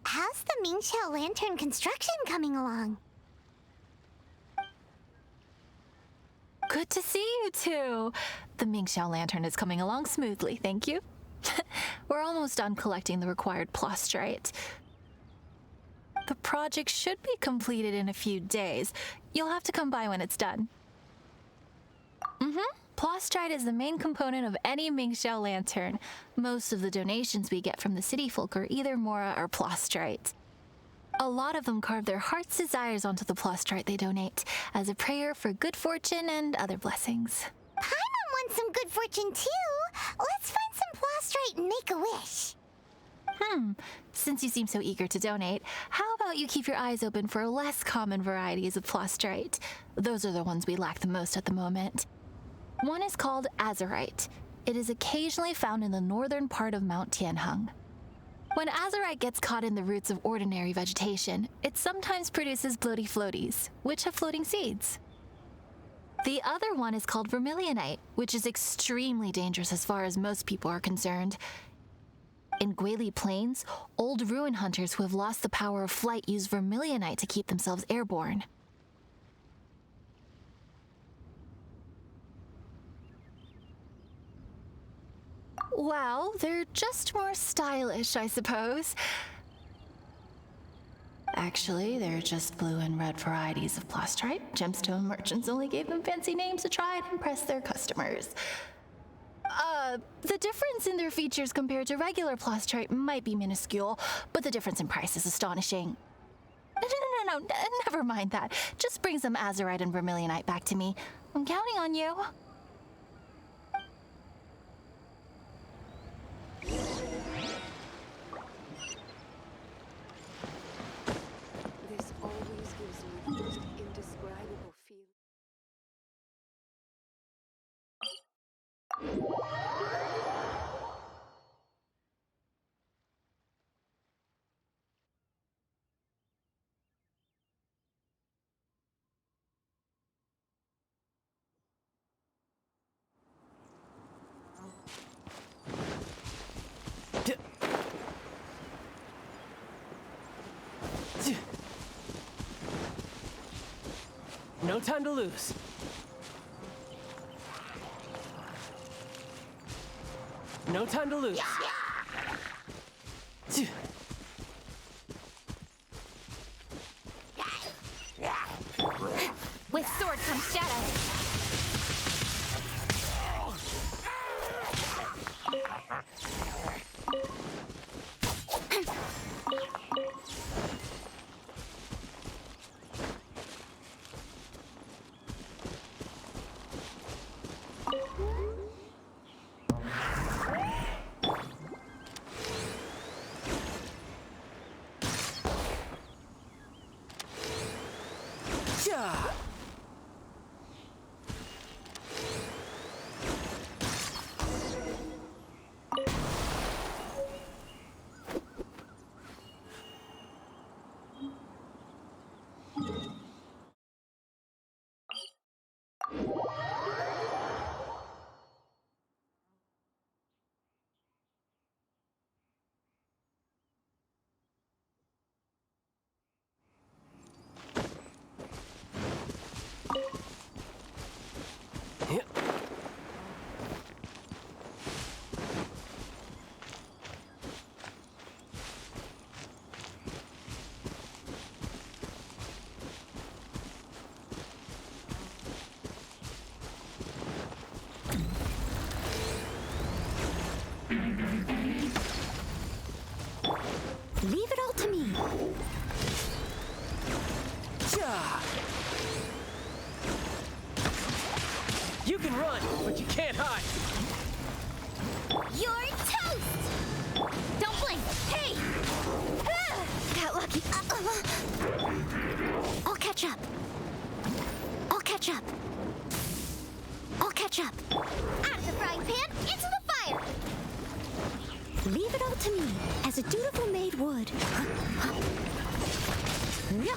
How's the Mingxiao lantern construction coming along? Good to see you two. The Mingxiao lantern is coming along smoothly, thank you. We're almost done collecting the required plastrite. The project should be completed in a few days. You'll have to come by when it's done. Plastrite is the main component of any Mingxiao lantern. Most of the donations we get from the city folk are either mora or plastrite. A lot of them carve their heart's desires onto the plastrite they donate, as a prayer for good fortune and other blessings. Paimon wants some good fortune too. Let's find some plastrite and make a wish. Since you seem so eager to donate, how about you keep your eyes open for less common varieties of plastrite? Those are the ones we lack the most at the moment. One is called azurite. It is occasionally found in the northern part of Mount Tianheng. When azurite gets caught in the roots of ordinary vegetation, it sometimes produces bloaty floaties, which have floating seeds. The other one is called vermilionite, which is extremely dangerous as far as most people are concerned. In Guili Plains, old ruin hunters who have lost the power of flight use vermilionite to keep themselves airborne. Well, they're just more stylish, I suppose. Actually, they're just blue and red varieties of plastrite. Gemstone merchants only gave them fancy names to try and impress their customers. The difference in their features compared to regular plastrite might be minuscule, but the difference in price is astonishing. No, never mind that. Just bring some azurite and vermilionite back to me. I'm counting on you. This always gives me the most indescribable feel. No time to lose. No time to lose. With sword comes shadow. Leave it all to me. You can run, but you can't hide. You're toast! Don't blink! Hey! Got lucky. I'll catch up. I'll catch up. I'll catch up. Out of the frying pan, into the fire! Leave it all to me, as a dutiful maid would. Yeah.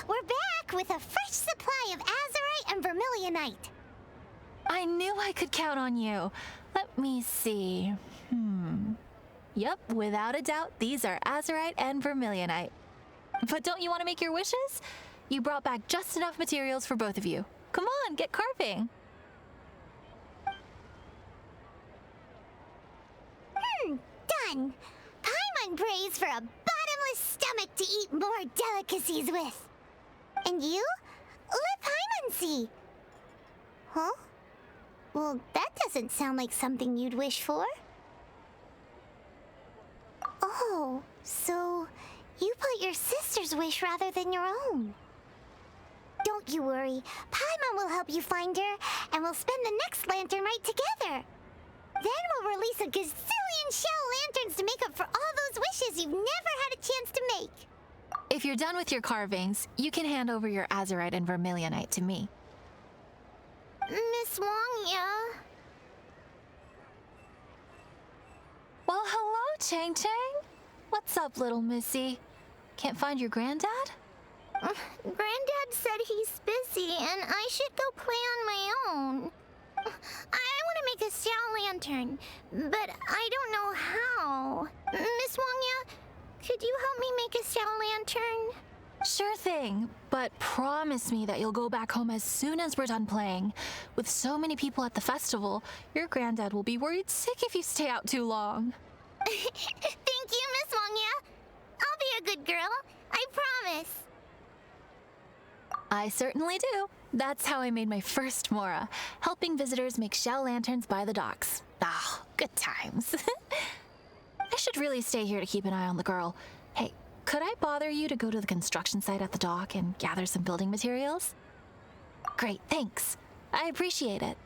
We're back with a fresh supply of azurite and vermilionite. I knew I could count on you. Let me see. Yep, without a doubt, these are azurite and vermilionite. But don't you want to make your wishes? You brought back just enough materials for both of you. Come on, get carving. Done. Paimon prays for a bottomless stomach to eat more delicacies with. And you? Let Paimon see. Huh? Well, that doesn't sound like something you'd wish for. Oh, so you put your sister's wish rather than your own. Don't you worry. Paimon will help you find her, and we'll spend the next lantern right together. Then we'll release a gazillion shell lanterns to make up for all those wishes you've never had a chance to make. If you're done with your carvings, you can hand over your azurite and vermilionite to me. Miss Wang, yeah? Well, hello, Chang Chang. What's up, little missy? Can't find your granddad? Granddad said he's busy and I should go play on my own. I want to make a shell lantern, but I don't know how. Miss Wangya, could you help me make a shell lantern? Sure thing, but promise me that you'll go back home as soon as we're done playing. With so many people at the festival, your granddad will be worried sick if you stay out too long. Thank you, Miss Wangya. I'll be a good girl. I promise. I certainly do. That's how I made my first Mora, helping visitors make shell lanterns by the docks. Ah, good times. I should really stay here to keep an eye on the girl. Hey, could I bother you to go to the construction site at the dock and gather some building materials? Great, thanks. I appreciate it.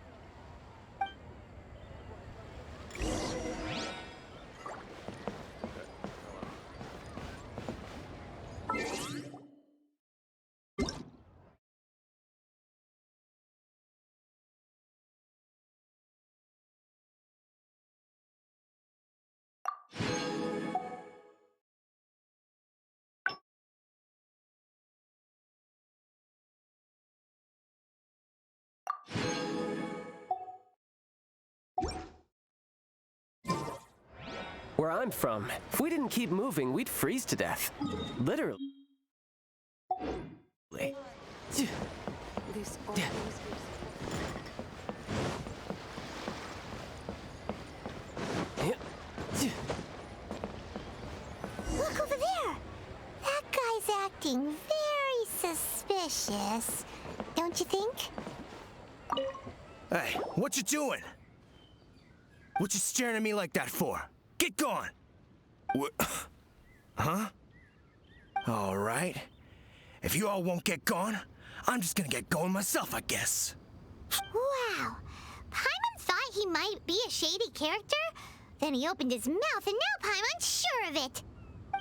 Where I'm from, if we didn't keep moving, we'd freeze to death. Literally. This always gives Look over there. That guy's acting very suspicious. Don't you think? Hey, what you doing? What you staring at me like that for? Get gone! Huh? All right. If you all won't get gone, I'm just gonna get going myself, I guess. Wow. Paimon thought he might be a shady character? Then he opened his mouth and now Paimon's sure of it.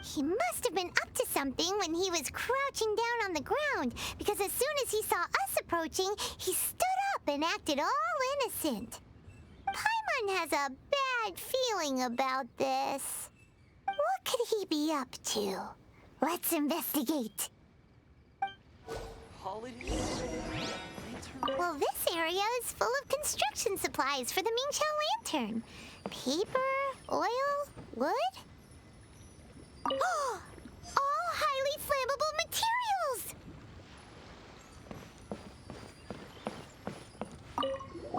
He must have been up to something when he was crouching down on the ground, because as soon as he saw us approaching, he stood up and acted all innocent. Paimon has a bad feeling about this. What could he be up to? Let's investigate. holidays. Well, this area is full of construction supplies for the Mingqiao lantern. Paper, Oil? Wood? All highly flammable materials!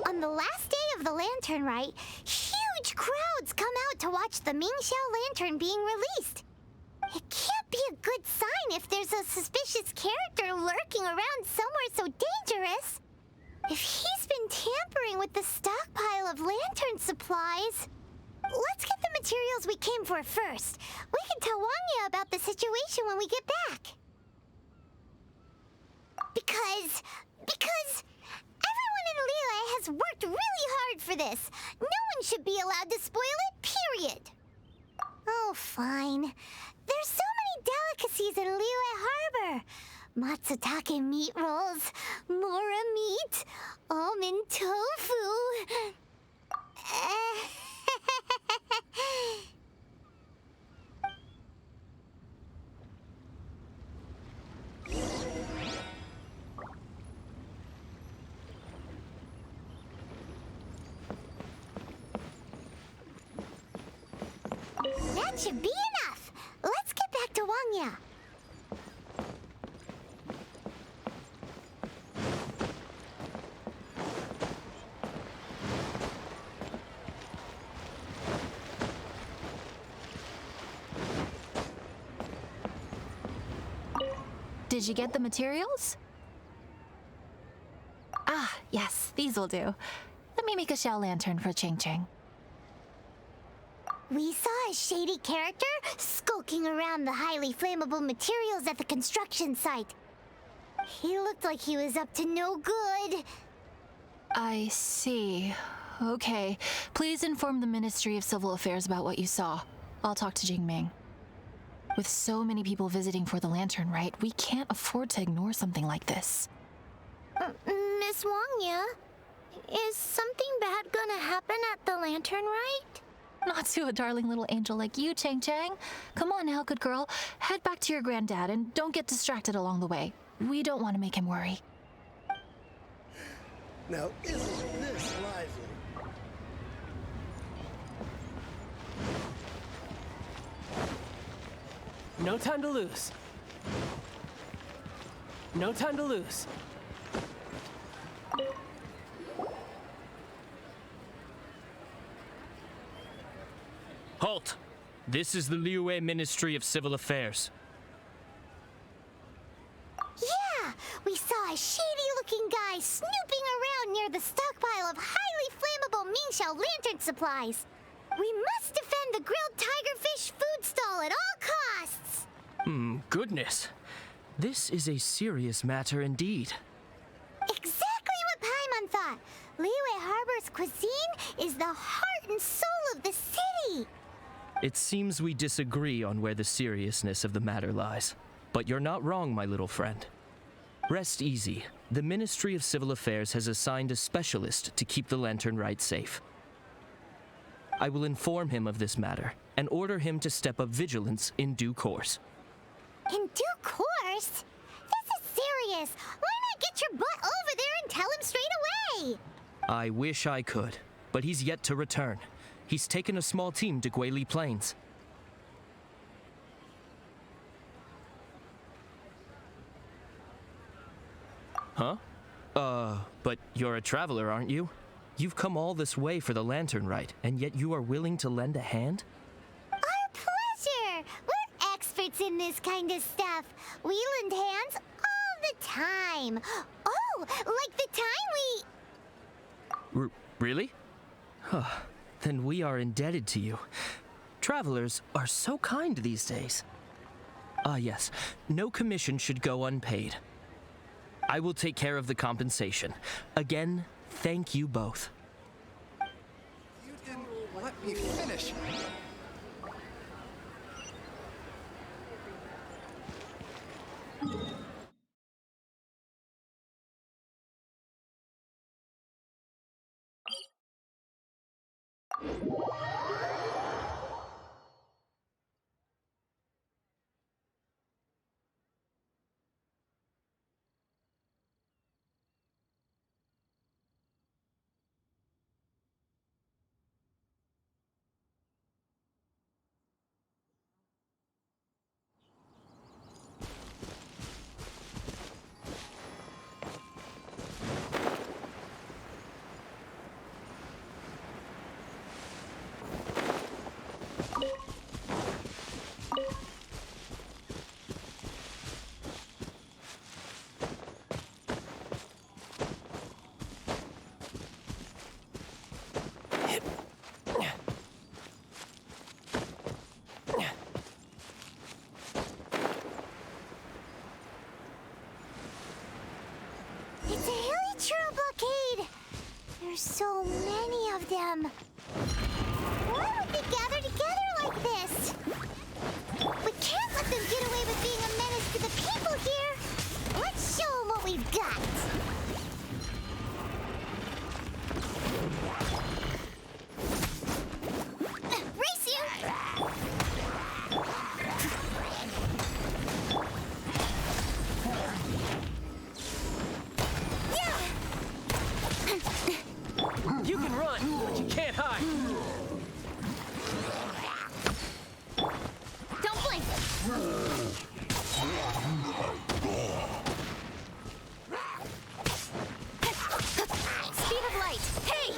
On the last day of the Lantern Rite, huge crowds come out to watch the Mingxiao Lantern being released. It can't be a good sign if there's a suspicious character lurking around somewhere so dangerous. If he's been tampering with the stockpile of lantern supplies... Let's get the materials we came for first. We can tell Wangya about the situation when we get back. Because everyone in Liyue has worked really hard for this. No one should be allowed to spoil it, period. Oh, fine. There's so many delicacies in Liyue Harbor. Matsutake meat rolls, mora meat, almond tofu. That should be enough. Let's get back to Wangya. Did you get the materials? Ah, yes, these will do. Let me make a shell lantern for Ching Ching. We saw a shady character skulking around the highly flammable materials at the construction site. He looked like he was up to no good. I see. Okay. Please inform the Ministry of Civil Affairs about what you saw. I'll talk to Jingming. With so many people visiting for the Lantern Rite, we can't afford to ignore something like this. Miss Wangya, is something bad gonna happen at the Lantern Rite? Not to a darling little angel like you, Chang Chang. Come on now, good girl. Head back to your granddad and don't get distracted along the way. We don't want to make him worry. Now, isn't this lively? No time to lose. No time to lose. Halt! This is the Liyue Ministry of Civil Affairs. Yeah, we saw a shady-looking guy snooping around near the stockpile of highly flammable Mingxiao lantern supplies. We must defend the grilled tigerfish food stall at all costs! Goodness. This is a serious matter indeed. Exactly what Paimon thought. Liyue Harbor's cuisine is the heart and soul of the city. It seems we disagree on where the seriousness of the matter lies. But you're not wrong, my little friend. Rest easy. The Ministry of Civil Affairs has assigned a specialist to keep the Lantern Rite safe. I will inform him of this matter and order him to step up vigilance in due course. In due course? This is serious. Why not get your butt over there and tell him straight away? I wish I could, but he's yet to return. He's taken a small team to Guili Plains. Huh? But you're a traveler, aren't you? You've come all this way for the Lantern Rite, and yet you are willing to lend a hand? Our pleasure! We're experts in this kind of stuff. We lend hands all the time. Oh, like the time we... Really? Huh. Then we are indebted to you. Travelers are so kind these days. Ah, yes. No commission should go unpaid. I will take care of the compensation. Again, thank you both. You didn't let me finish. There's so many of them. Why would they gather together like this? We can't let them get away with being a menace to the people here. Let's show them what we've got. Race you! You can run, but you can't hide. Don't blink! Speed of light! Hey!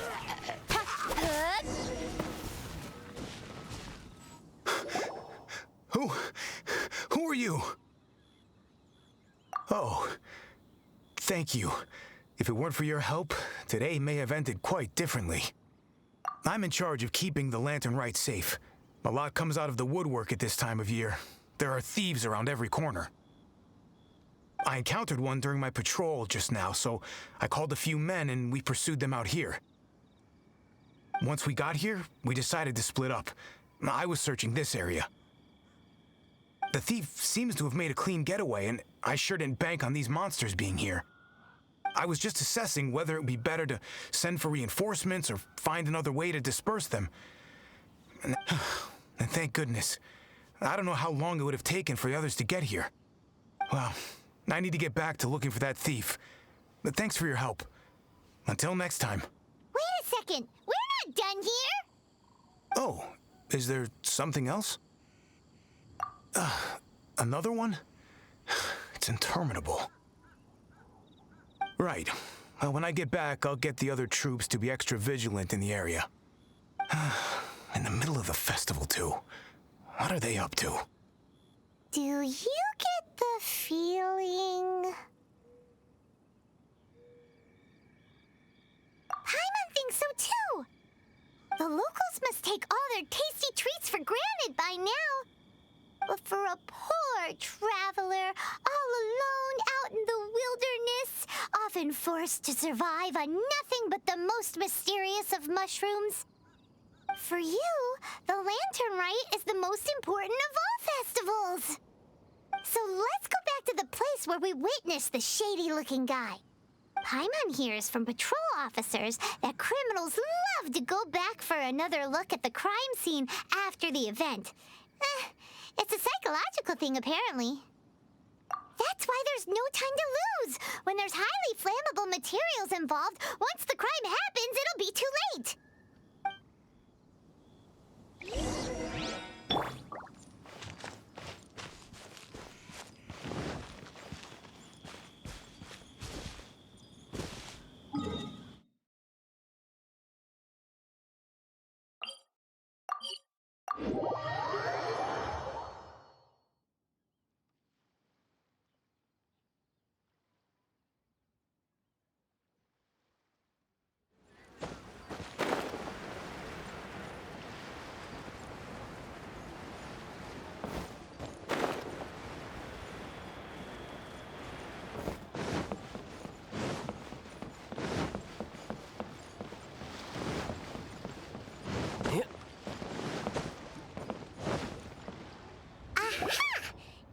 Who are you? Oh, thank you. If it weren't for your help, today may have ended quite differently. I'm in charge of keeping the Lantern Rite safe. A lot comes out of the woodwork at this time of year. There are thieves around every corner. I encountered one during my patrol just now, so I called a few men and we pursued them out here. Once we got here, we decided to split up. I was searching this area. The thief seems to have made a clean getaway, and I sure didn't bank on these monsters being here. I was just assessing whether it would be better to send for reinforcements or find another way to disperse them. And thank goodness. I don't know how long it would have taken for the others to get here. Well, I need to get back to looking for that thief. But thanks for your help. Until next time. Wait a second! We're not done here! Oh, is there something else? Another one? It's interminable. Right. Well, when I get back, I'll get the other troops to be extra vigilant in the area. In the middle of the festival, too. What are they up to? Do you get the feeling... Paimon thinks so too! The locals must take all their tasty treats for granted by now. But for a poor traveler, all alone out in the wilderness, often forced to survive on nothing but the most mysterious of mushrooms. For you, the Lantern Rite is the most important of all festivals. So let's go back to the place where we witnessed the shady-looking guy. Paimon hears from patrol officers that criminals love to go back for another look at the crime scene after the event. It's a psychological thing, apparently. That's why there's no time to lose. When there's highly flammable materials involved, once the crime happens, it'll be too late.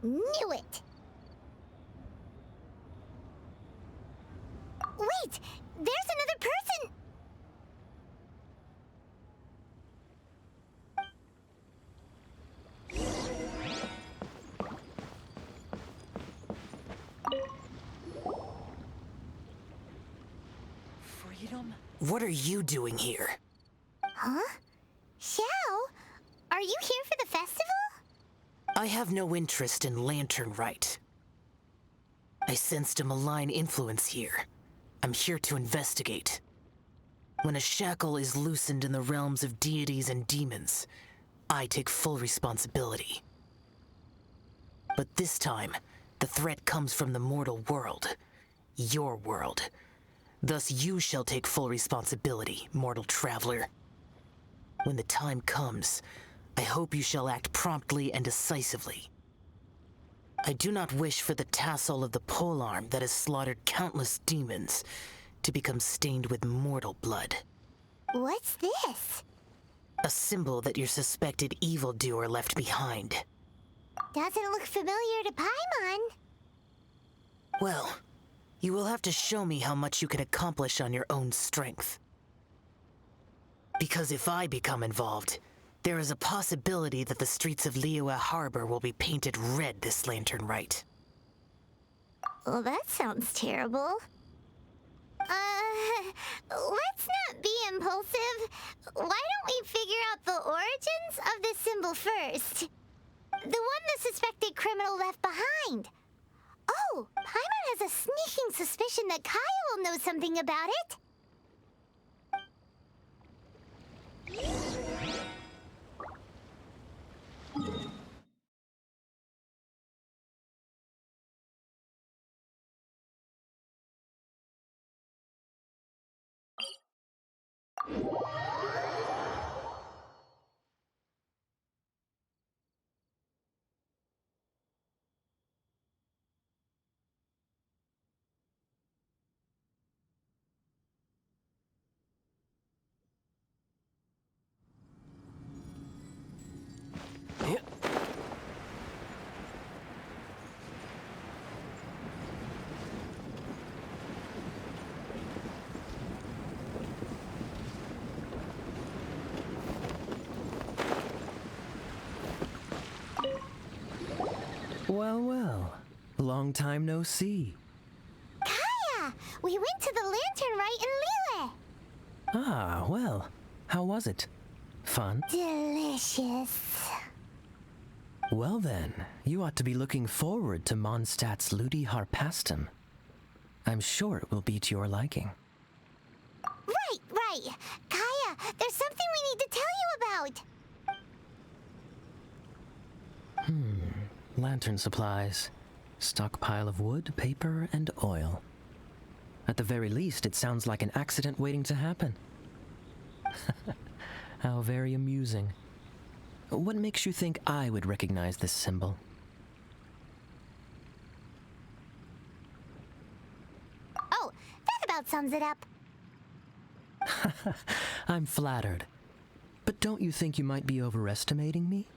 Knew it! Wait! There's another person! Freedom? What are you doing here? Huh? Xiao? Are you here for the festival? I have no interest in Lantern Rite. I sensed a malign influence here. I'm here to investigate. When a shackle is loosened in the realms of deities and demons, I take full responsibility. But this time, the threat comes from the mortal world. Your world. Thus you shall take full responsibility, mortal traveler. When the time comes, I hope you shall act promptly and decisively. I do not wish for the tassel of the polearm that has slaughtered countless demons, to become stained with mortal blood. What's this? A symbol that your suspected evildoer left behind. Doesn't look familiar to Paimon. Well, you will have to show me how much you can accomplish on your own strength. Because if I become involved, there is a possibility that the streets of Liyue Harbor will be painted red this lantern rite. Well, that sounds terrible. Let's not be impulsive. Why don't we figure out the origins of this symbol first? The one the suspected criminal left behind. Oh, Paimon has a sneaking suspicion that Kaya will know something about it. Well, well. Long time no see. Kaya! We went to the lantern rite in Liyue. Ah, well. How was it? Fun? Delicious. Well then, you ought to be looking forward to Mondstadt's Ludi Harpastum. I'm sure it will be to your liking. Right. Kaya, there's something we need to tell you about. Lantern supplies. Stockpile of wood, paper, and oil. At the very least, it sounds like an accident waiting to happen. How very amusing. What makes you think I would recognize this symbol? Oh, that about sums it up. I'm flattered. But don't you think you might be overestimating me?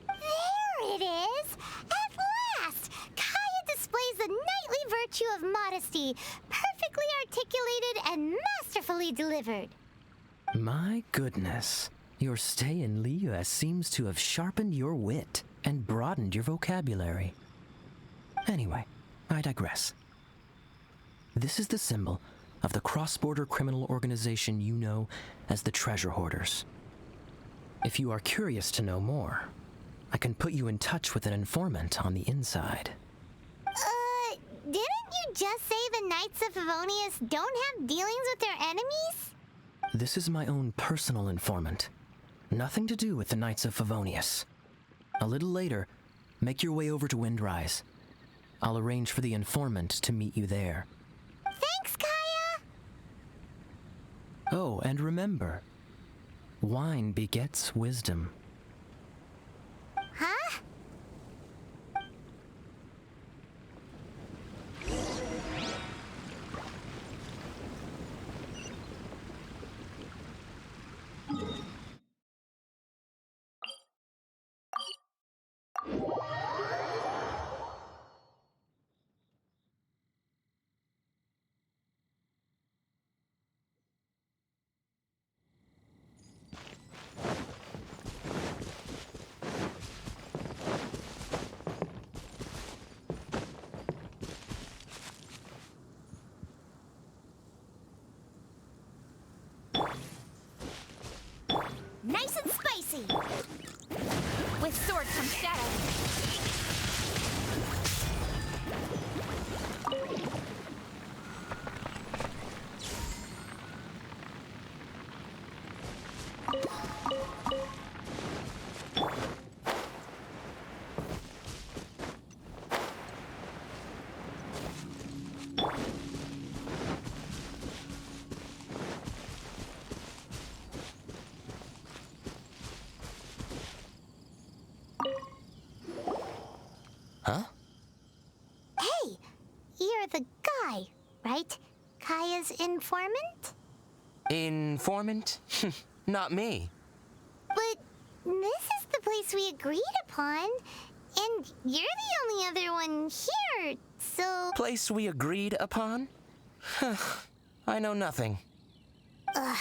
There it is! At last! Kaya displays the knightly virtue of modesty, perfectly articulated and masterfully delivered. My goodness. Your stay in Liyue seems to have sharpened your wit and broadened your vocabulary. Anyway, I digress. This is the symbol of the cross-border criminal organization you know as the Treasure Hoarders. If you are curious to know more, I can put you in touch with an informant on the inside. Didn't you just say the Knights of Favonius don't have dealings with their enemies? This is my own personal informant. Nothing to do with the Knights of Favonius. A little later, make your way over to Windrise. I'll arrange for the informant to meet you there. Thanks, Kaya! Oh, and remember, wine begets wisdom. Huh? Nice and spicy! With sword comes shadow. Huh? Hey, you're the guy, right? Kaya's informant? Informant? Not me. But this is the place we agreed upon, and you're the only other one here, so... Place we agreed upon? I know nothing. Ugh,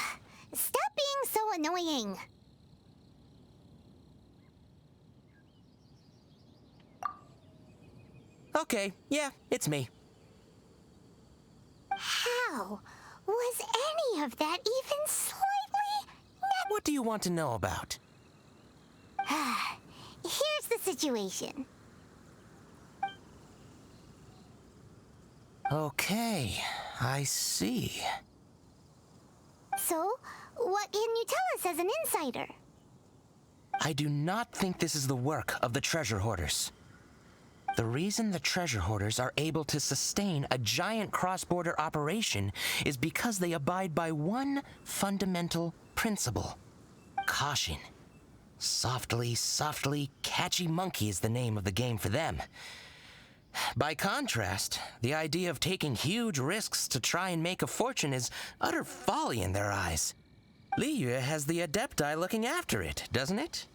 stop being so annoying. Okay, yeah, it's me. How? Was any of that even slightly... What do you want to know about? Here's the situation. Okay, I see. So, what can you tell us as an insider? I do not think this is the work of the treasure hoarders. The reason the treasure hoarders are able to sustain a giant cross-border operation is because they abide by one fundamental principle: caution. Softly, softly, catchy monkey is the name of the game for them. By contrast, the idea of taking huge risks to try and make a fortune is utter folly in their eyes. Liyue has the Adepti looking after it, doesn't it?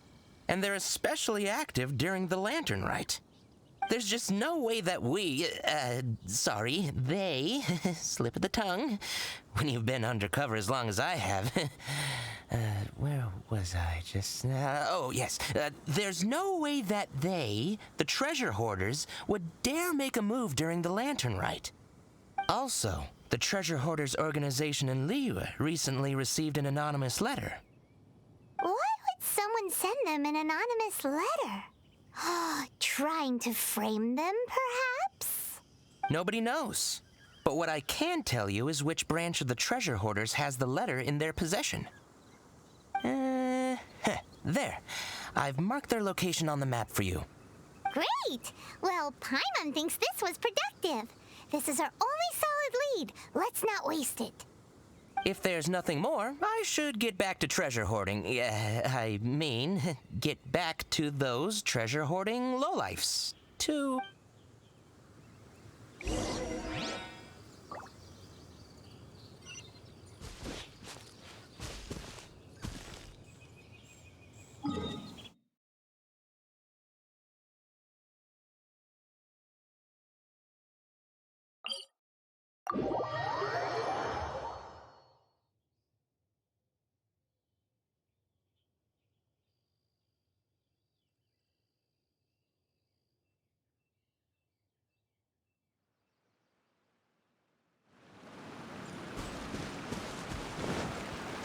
And they're especially active during the Lantern Rite. There's just no way that they, slip of the tongue, when you've been undercover as long as I have. Where was I just now? Oh, yes. There's no way that they, the treasure hoarders, would dare make a move during the Lantern Rite. Also, the treasure hoarders organization in Liyue recently received an anonymous letter. Why would someone send them an anonymous letter? Trying to frame them, perhaps? Nobody knows. But what I can tell you is which branch of the treasure hoarders has the letter in their possession. There. I've marked their location on the map for you. Great! Well, Paimon thinks this was productive. This is our only solid lead. Let's not waste it. If there's nothing more, I should get back to treasure hoarding. Get back to those treasure hoarding lowlifes.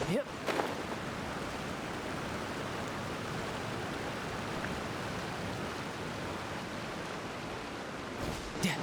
Yep. Yeah.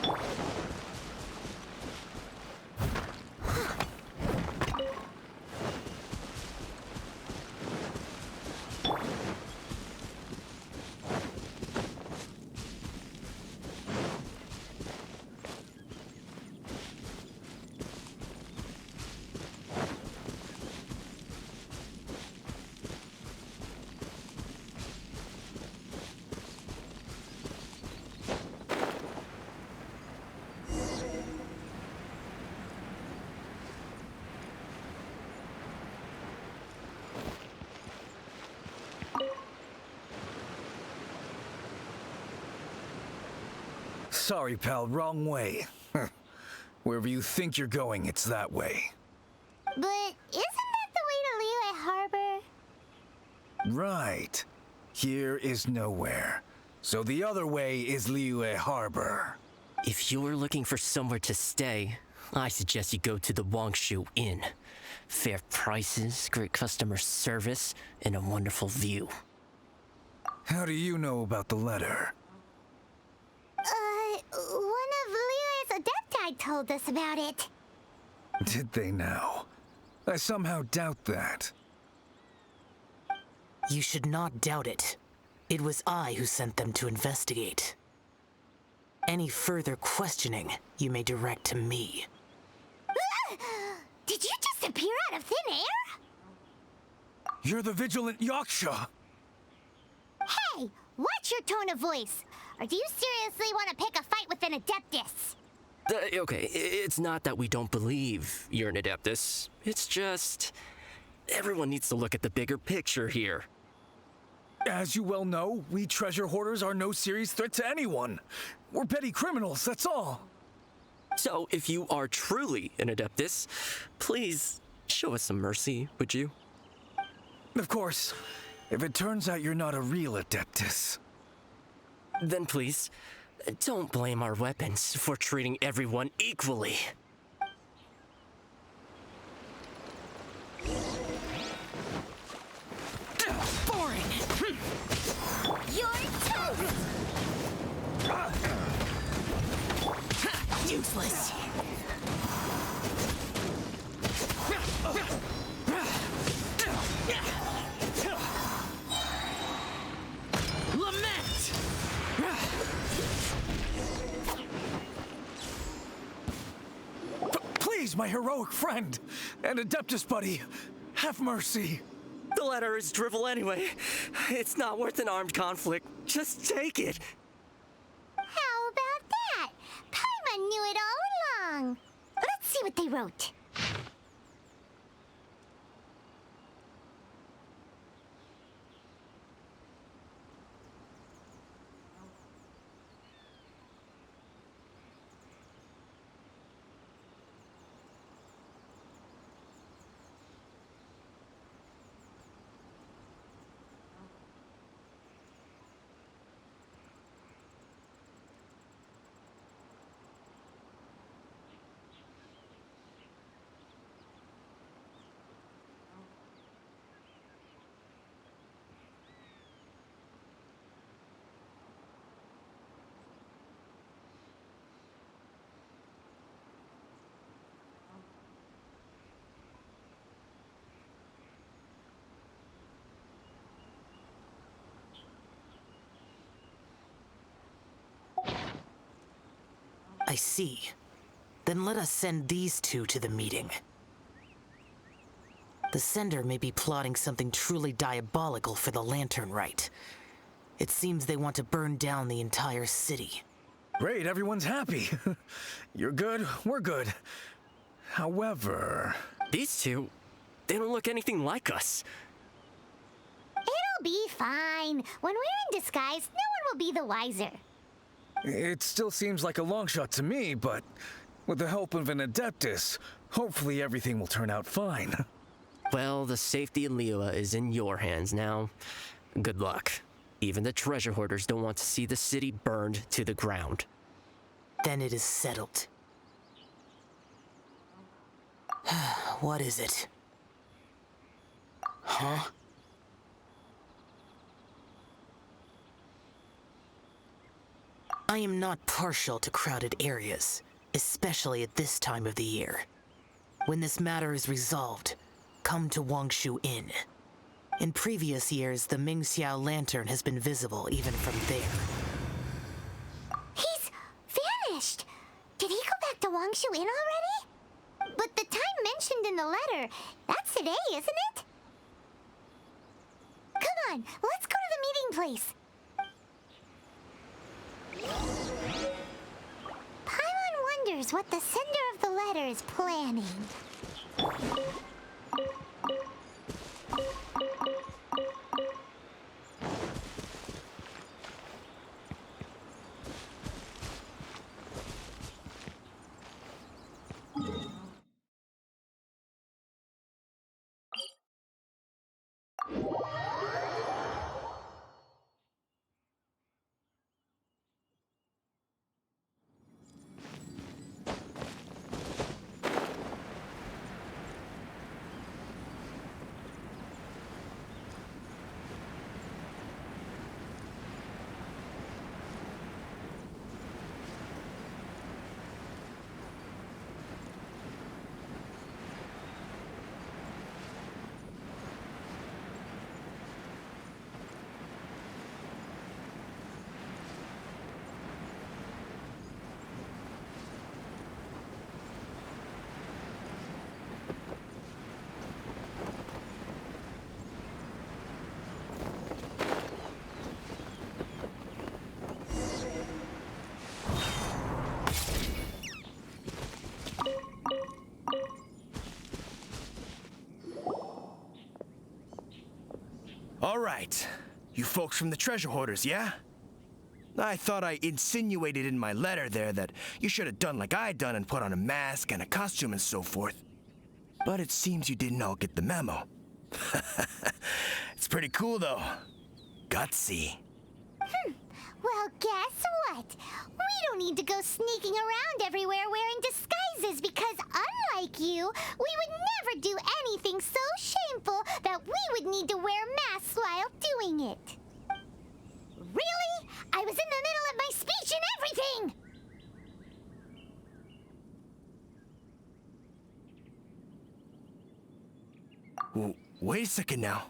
Sorry, pal, wrong way. Wherever you think you're going, it's that way. But isn't that the way to Liyue Harbor? Right. Here is nowhere. So the other way is Liyue Harbor. If you're looking for somewhere to stay, I suggest you go to the Wangshu Inn. Fair prices, great customer service, and a wonderful view. How do you know about the letter? One of Liyue's Adepti told us about it. Did they now? I somehow doubt that. You should not doubt it. It was I who sent them to investigate. Any further questioning you may direct to me. Did you just appear out of thin air? You're the vigilant Yaksha! Hey, watch your tone of voice. Or do you seriously want to pick a fight with an Adeptus? Okay, it's not that we don't believe you're an Adeptus. It's just... everyone needs to look at the bigger picture here. As you well know, we treasure hoarders are no serious threat to anyone. We're petty criminals, that's all. So, if you are truly an Adeptus, please show us some mercy, would you? Of course, if it turns out you're not a real Adeptus. Then please, don't blame our weapons for treating everyone equally. Boring! You're toast! Useless! Lament! Please, my heroic friend and Adeptus buddy, have mercy. The letter is drivel anyway. It's not worth an armed conflict. Just take it. How about that? Paimon knew it all along. Let's see what they wrote. I see. Then let us send these two to the meeting. The sender may be plotting something truly diabolical for the Lantern Rite. It seems they want to burn down the entire city. Great, everyone's happy. You're good, we're good. However... These two, they don't look anything like us. It'll be fine. When we're in disguise, no one will be the wiser. It still seems like a long shot to me, but with the help of an Adeptus, hopefully everything will turn out fine. Well, the safety of Liyue is in your hands now. Good luck. Even the treasure hoarders don't want to see the city burned to the ground. Then it is settled. What is it? Huh? I am not partial to crowded areas, especially at this time of the year. When this matter is resolved, come to Wangshu Inn. In previous years, the Mingxiao lantern has been visible even from there. He's vanished! Did he go back to Wangshu Inn already? But the time mentioned in the letter, that's today, isn't it? Come on, let's go to the meeting place. Paimon wonders what the sender of the letter is planning. right. You folks from the treasure hoarders, yeah? I thought I insinuated in my letter there that you should have done like I done and put on a mask and a costume and so forth. But it seems you didn't all get the memo. It's pretty cool, though. Gutsy. Well, guess what? We don't need to go sneaking around everywhere wearing disguises because, unlike you, we would never do anything so shameful that we would need to wear masks while doing it. Really? I was in the middle of my speech and everything! Well, wait a second now.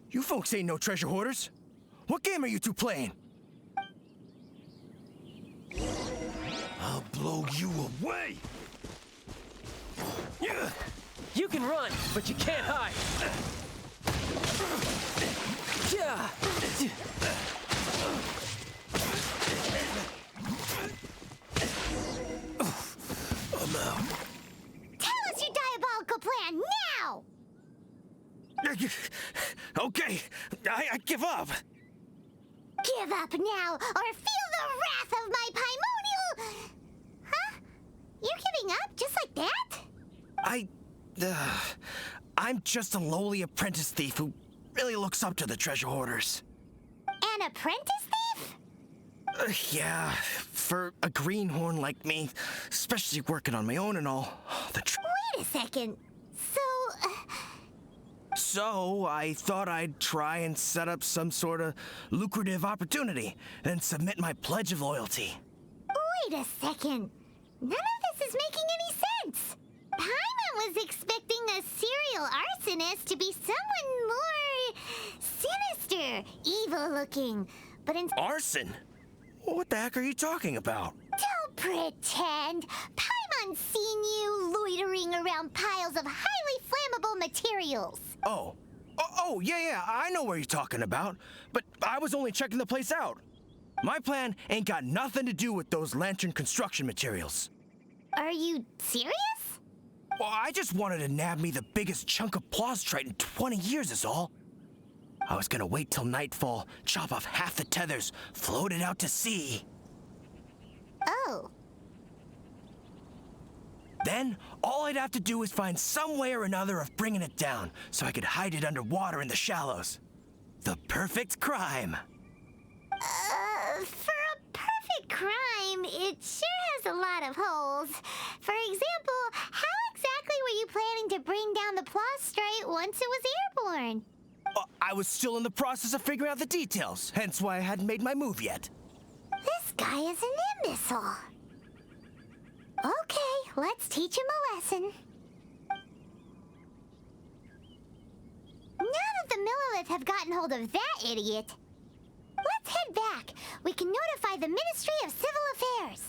You folks ain't no treasure hoarders. What game are you two playing? I'll blow you away! You can run, but you can't hide. I'm out. Tell us your diabolical plan now! Okay, I give up. Give up now, or feel the wrath of my Paimonial... Huh? You're giving up just like that? I'm just a lowly apprentice thief who really looks up to the treasure hoarders. An apprentice thief? Yeah, for a greenhorn like me, especially working on my own and all. Wait a second. So I thought I'd try and set up some sort of lucrative opportunity and submit my pledge of loyalty. Wait a second. None of this is making any sense. Paimon was expecting a serial arsonist to be someone more sinister, evil-looking, but Arson? What the heck are you talking about? Don't pretend. Paimon's seen you loitering around piles of highly flammable materials. Oh, yeah, I know what you're talking about. But I was only checking the place out. My plan ain't got nothing to do with those lantern construction materials. Are you serious? Well, I just wanted to nab me the biggest chunk of plastrite in 20 years is all. I was gonna wait till nightfall, chop off half the tethers, float it out to sea. Oh. Then, all I'd have to do is find some way or another of bringing it down, so I could hide it underwater in the shallows. The perfect crime. For a perfect crime, it sure has a lot of holes. For example, how exactly were you planning to bring down the plastrite once it was airborne? I was still in the process of figuring out the details, hence why I hadn't made my move yet. This guy is an imbecile. Okay, let's teach him a lesson. Now that the Millilith have gotten hold of that idiot, let's head back. We can notify the Ministry of Civil Affairs.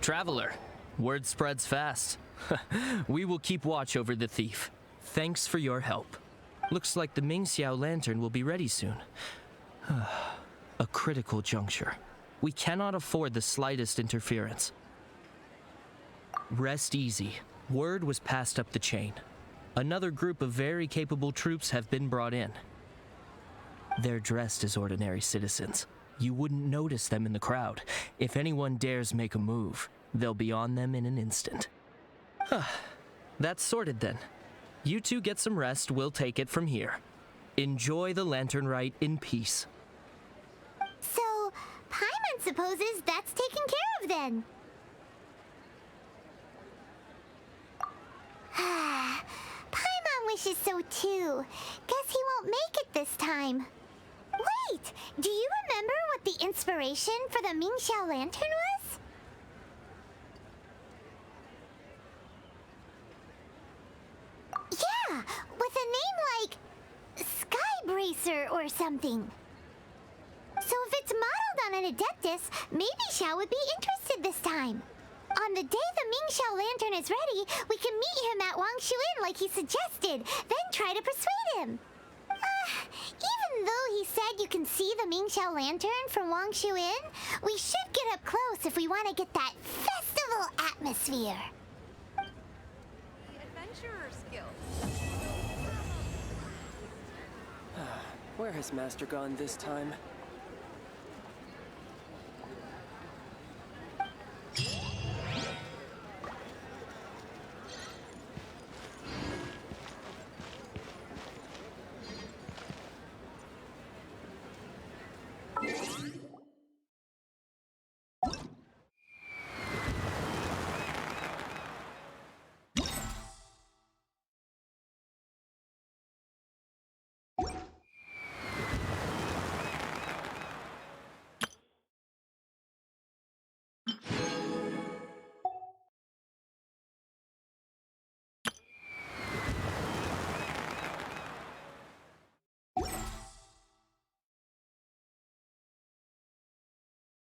Traveler, word spreads fast. We will keep watch over the thief. Thanks for your help. Looks like the Mingxiao lantern will be ready soon. A critical juncture. We cannot afford the slightest interference. Rest easy. Word was passed up the chain. Another group of very capable troops have been brought in. They're dressed as ordinary citizens. You wouldn't notice them in the crowd. If anyone dares make a move, they'll be on them in an instant. That's sorted then. You two get some rest, we'll take it from here. Enjoy the lantern rite in peace. So, Paimon supposes that's taken care of then. Paimon wishes so too. Guess he won't make it this time. Wait, do you remember what the inspiration for the Mingxiao lantern was? or something. So if it's modeled on an Adeptus, maybe Xiao would be interested this time. On the day the Ming Xiao lantern is ready, we can meet him at Wangshu Inn like he suggested, then try to persuade him. Even though he said you can see the Ming Xiao lantern from Wangshu Inn, we should get up close if we want to get that festival atmosphere. The adventurer skill. Where has Master gone this time?